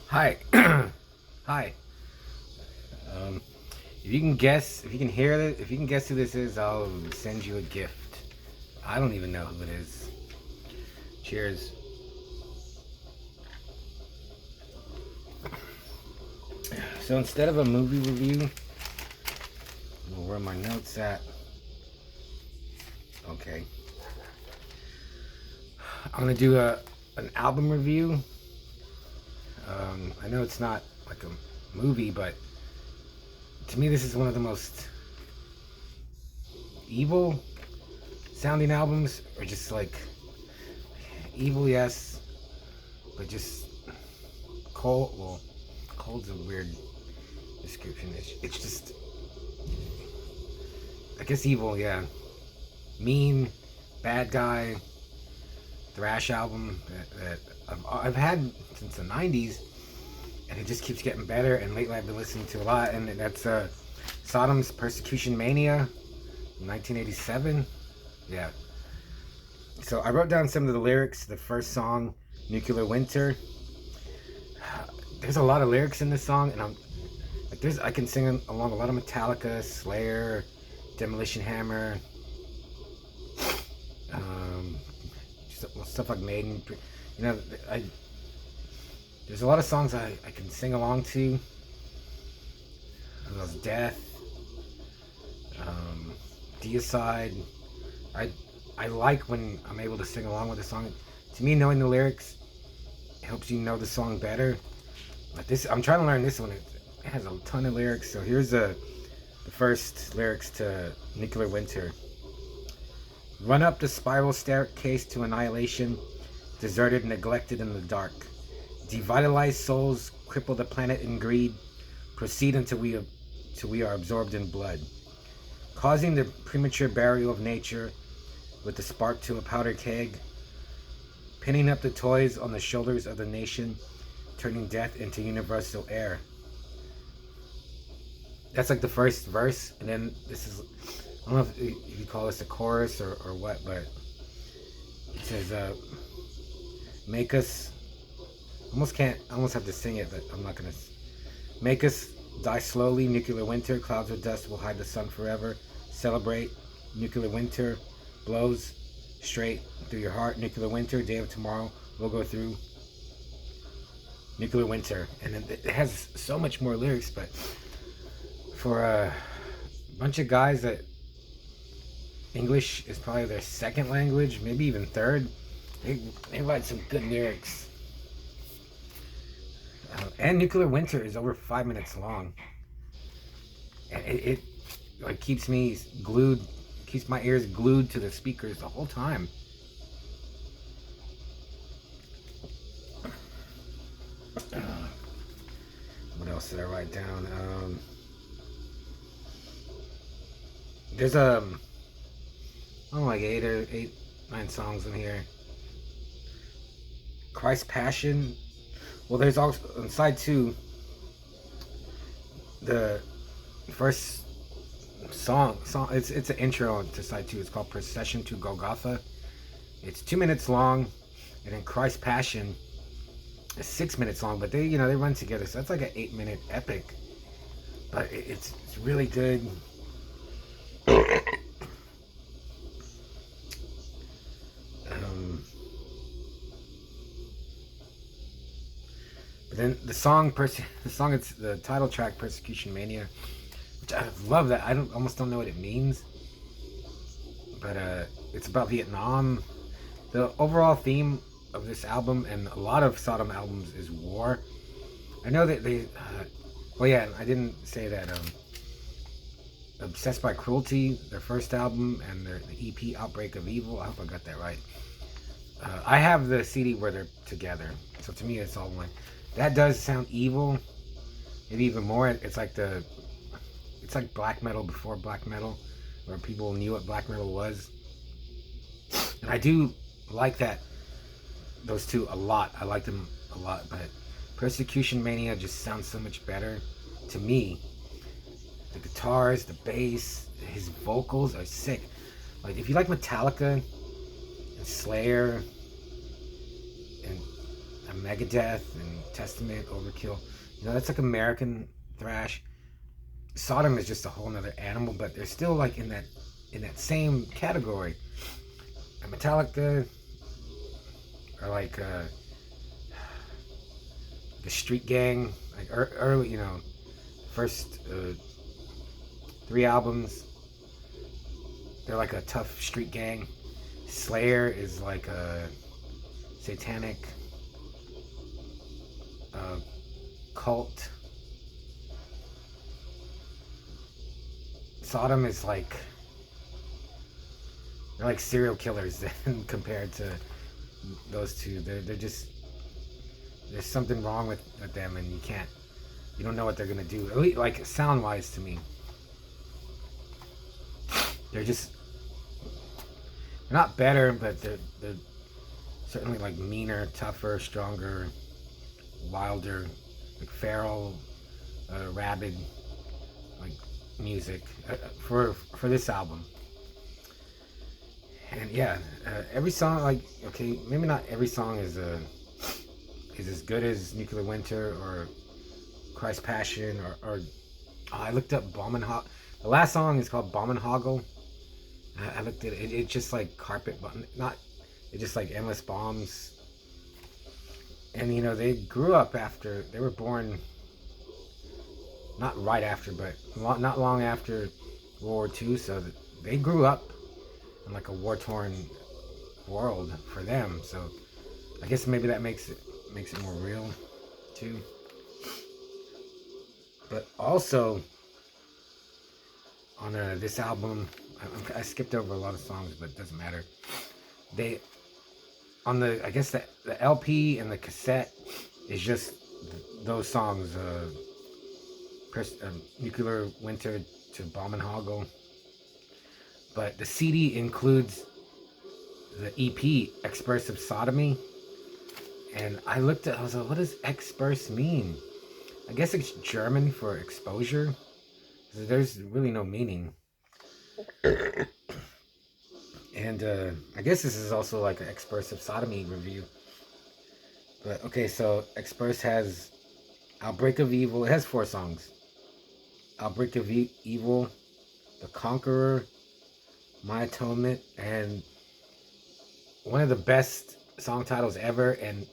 Hi. Hi. Um, if you can guess, if you can hear it, if you can guess who this is, I'll send you a gift. I don't even know who it is. Cheers. So instead of a movie review, where are my notes at? Okay. I'm gonna do an album review. I know it's not like a movie, but to me, this is one of the most evil sounding albums, or just like evil, yes, but just cold. Well, cold's a weird description. It's just, I guess, evil, yeah. Mean, bad guy, thrash album that I've had since the 90s, and it just keeps getting better. And lately I've been listening to a lot, and that's Sodom's Persecution Mania, 1987. Yeah. So I wrote down some of the lyrics. The first song, Nuclear Winter. There's a lot of lyrics in this song, and I'm like, I can sing along a lot of Metallica, Slayer, Demolition Hammer, um, stuff like Maiden. You know, there's a lot of songs I can sing along to. There's Death, Deicide. I I like when I'm able to sing along with a song. To me, knowing the lyrics helps you know the song better. But this, I'm trying to learn this one. It has a ton of lyrics. So here's the first lyrics to Nuclear Winter. Run up the spiral staircase to annihilation, deserted, neglected in the dark. Devitalized souls cripple the planet in greed. Proceed until we are absorbed in blood. Causing the premature burial of nature with the spark to a powder keg. Pinning up the toys on the shoulders of the nation, turning death into universal air. That's like the first verse, and then this is, I don't know if you call this a chorus or what, but it says, make us, I almost have to sing it, but I'm not gonna. Make us die slowly, nuclear winter, clouds of dust will hide the sun forever. Celebrate, nuclear winter, blows straight through your heart, nuclear winter, day of tomorrow, we'll go through nuclear winter. And then it has so much more lyrics, but for a bunch of guys that English is probably their second language, maybe even third, they write some good lyrics. And Nuclear Winter is over 5 minutes long. And it like keeps me glued, keeps my ears glued to the speakers the whole time. What else did I write down? There's like 9 songs in here. Christ Passion. Well, there's also on side 2. The first song. It's an intro to side 2. It's called Procession to Golgotha. It's 2 minutes long, and then Christ Passion is 6 minutes long. But they run together, so that's like an 8-minute epic. But it's really good. But then the song, it's the title track, Persecution Mania, which I love. That I almost don't know what it means, but it's about Vietnam. The overall theme of this album and a lot of Sodom albums is war. I know that they, well, yeah, I didn't say that. Obsessed by Cruelty, their first album, and the EP Outbreak of Evil. I hope I got that right. I have the CD where they're together, so to me it's all one. That does sound evil, maybe even more. It's like black metal before black metal, where people knew what black metal was. And I do like those two a lot. I like them a lot, but Persecution Mania just sounds so much better to me. The guitars, the bass, his vocals are sick. Like, if you like Metallica and Slayer and a Megadeth and Testament, Overkill. That's like American thrash. Sodom is just a whole nother animal, but they're still like in that same category. And Metallica are like the Street Gang, like early, first 3 albums. They're like a tough street gang. Slayer is like a satanic cult. Sodom is like, they're like serial killers then compared to those two. They're just, there's something wrong with them, and you don't know what they're gonna do. At least, like, sound wise to me, they're not better, but they're certainly like meaner, tougher, stronger, wilder, like feral, rabid, like music for this album. And yeah, every song, like, okay, maybe not every song is as good as Nuclear Winter or Christ Passion or I looked up Bombenhagel. The last song is called Bombenhagel. I looked at it. It's just like carpet button, not. It's just like endless bombs. And they grew up after, they were born. Not right after, but not long after World War II. So they grew up in like a war-torn world for them. So I guess maybe that makes it more real too. But also on this album, I skipped over a lot of songs, but it doesn't matter. They on the I guess the LP and the cassette is just those songs, Nuclear Winter to Bombenhagel. But the CD includes the EP Expressive Sodomy, and I was like, what does Express mean? I guess it's German for exposure. There's really no meaning. And I guess this is also like an Expressive Sodomy review. But okay, so Express has Outbreak of Evil. It has 4 songs. Outbreak of Evil, The Conqueror, My Atonement, and one of the best song titles ever. And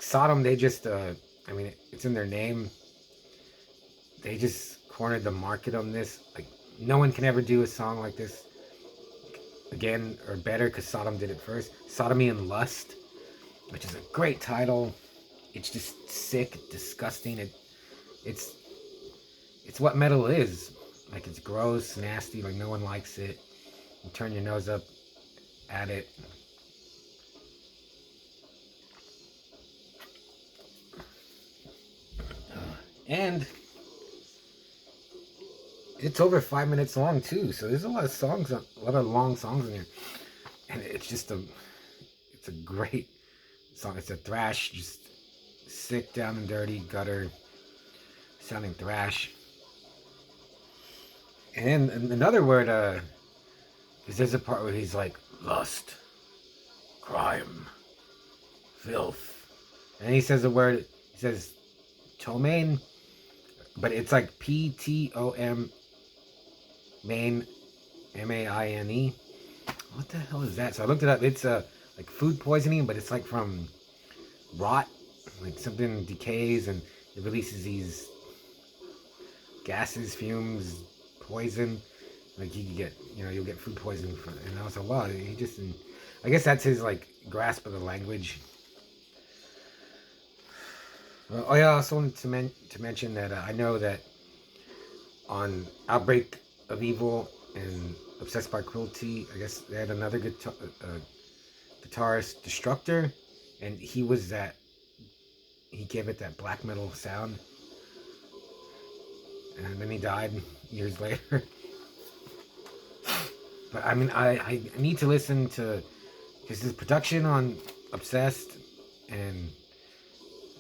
Sodom, they just, it's in their name. They just cornered the market on this. Like, no one can ever do a song like this again or better, because Sodom did it first. Sodomy and Lust, which is a great title. It's just sick, disgusting. It's what metal is. Like, it's gross, nasty, like no one likes it. You turn your nose up at it. And it's over 5 minutes long too, so there's a lot of songs, a lot of long songs in here, and it's a great song. It's a thrash, just sick, down and dirty, gutter sounding thrash. And another word is there's a part where he's like, lust, crime, filth, and he says the word. He says ptomaine, but it's like Ptom. Maine, Maine. What the hell is that? So I looked it up. It's like food poisoning, but it's like from rot. Like something decays and it releases these gases, fumes, poison. Like you'll get food poisoning from it. And I was like, wow, I guess that's his like grasp of the language. Oh yeah, I also wanted to mention that I know that on Outbreak of Evil and Obsessed by Cruelty, I guess they had another guitarist, Destructor, and he gave it that black metal sound, and then he died years later. But I need to listen to, because his production on Obsessed and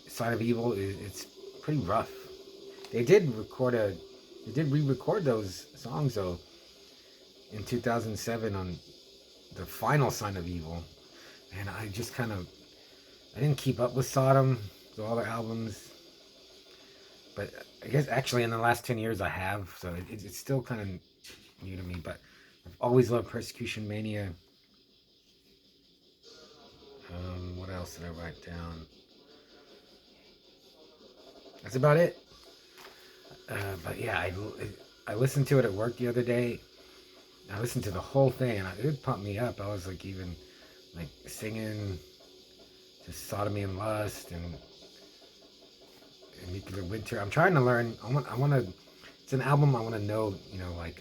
Sign of Evil it's pretty rough. They did re-record those songs though in 2007 on the final Sign of Evil, and I I didn't keep up with Sodom, so all their albums, but I guess actually in the last 10 years I have, so it's still kind of new to me, but I've always loved Persecution Mania. What else did I write down? That's about it. But yeah, I listened to it at work the other day. I listened to the whole thing, and it pumped me up. I was like even like singing to Sodomy and Lust and Nuclear Winter. I'm trying to learn. I want to. It's an album I want to know. You know, like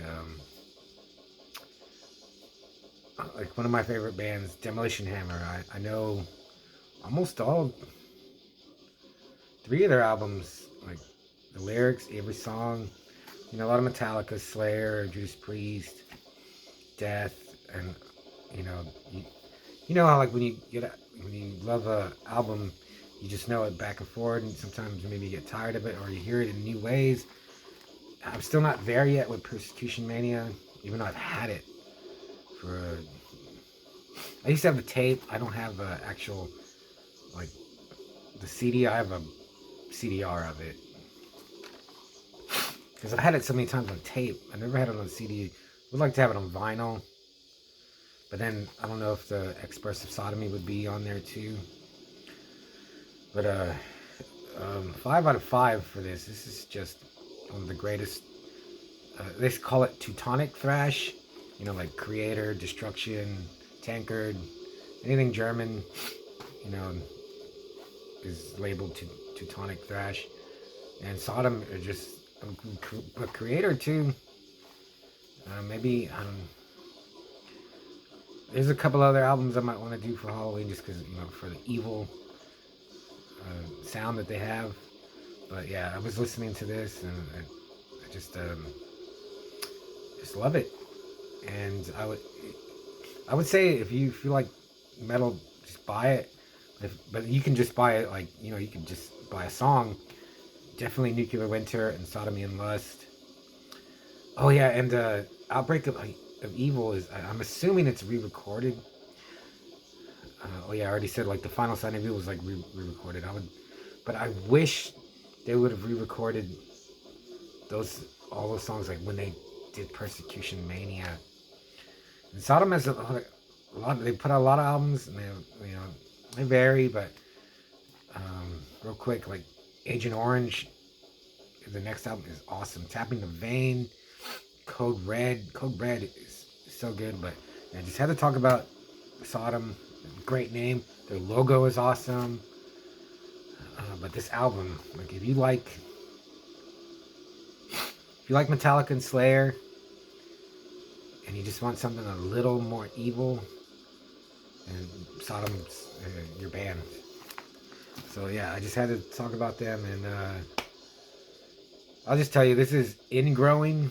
one of my favorite bands, Demolition Hammer. I know almost all three of their albums, like the lyrics, every song. You know, a lot of Metallica, Slayer, Judas Priest, Death, and you know, you know how like when you love a album, you just know it back and forward, and sometimes maybe you get tired of it or you hear it in new ways. I'm still not there yet with Persecution Mania, even though I've had it for. I used to have the tape. I don't have the actual like the CD. I have a CDR of it because I've had it so many times on tape. I never had it on CD. Would like to have it on vinyl, but then I don't know if the Expressive Sodomy would be on there too. But 5 out of 5 for this. This is just one of the greatest. They call it Teutonic thrash. You know, like Creator, Destruction, Tankard, anything German. You know, is labeled Teutonic thrash. And Sodom are just a Creator too. Maybe there's a couple other albums I might want to do for Halloween, just because you know for the evil sound that they have. But yeah, I was listening to this and I just love it. And I would say if you feel like metal, just buy it. But you can just buy it like you know you can just buy a song. Definitely Nuclear Winter and Sodomy and Lust. Oh yeah, and Outbreak of Evil is. I'm assuming it's re-recorded. Oh yeah, I already said like the Final Sign of Evil was like re-recorded. But I wish they would have re-recorded all those songs like when they did Persecution Mania. And Sodom has a lot. They put out a lot of albums, and they vary. But real quick, like Agent Orange, the next album is awesome. Tapping the Vein, Code Red is so good. But I just had to talk about Sodom. Great name. Their logo is awesome. But this album, like if you like Metallica and Slayer, and you just want something a little more evil, and Sodom's your band. So yeah, I just had to talk about them, and I'll just tell you, this is ingrowing.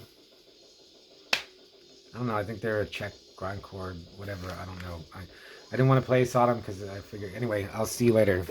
I don't know. I think they're a Czech grindcore, whatever. I don't know. I didn't want to play Sodom because I figured. Anyway, I'll see you later.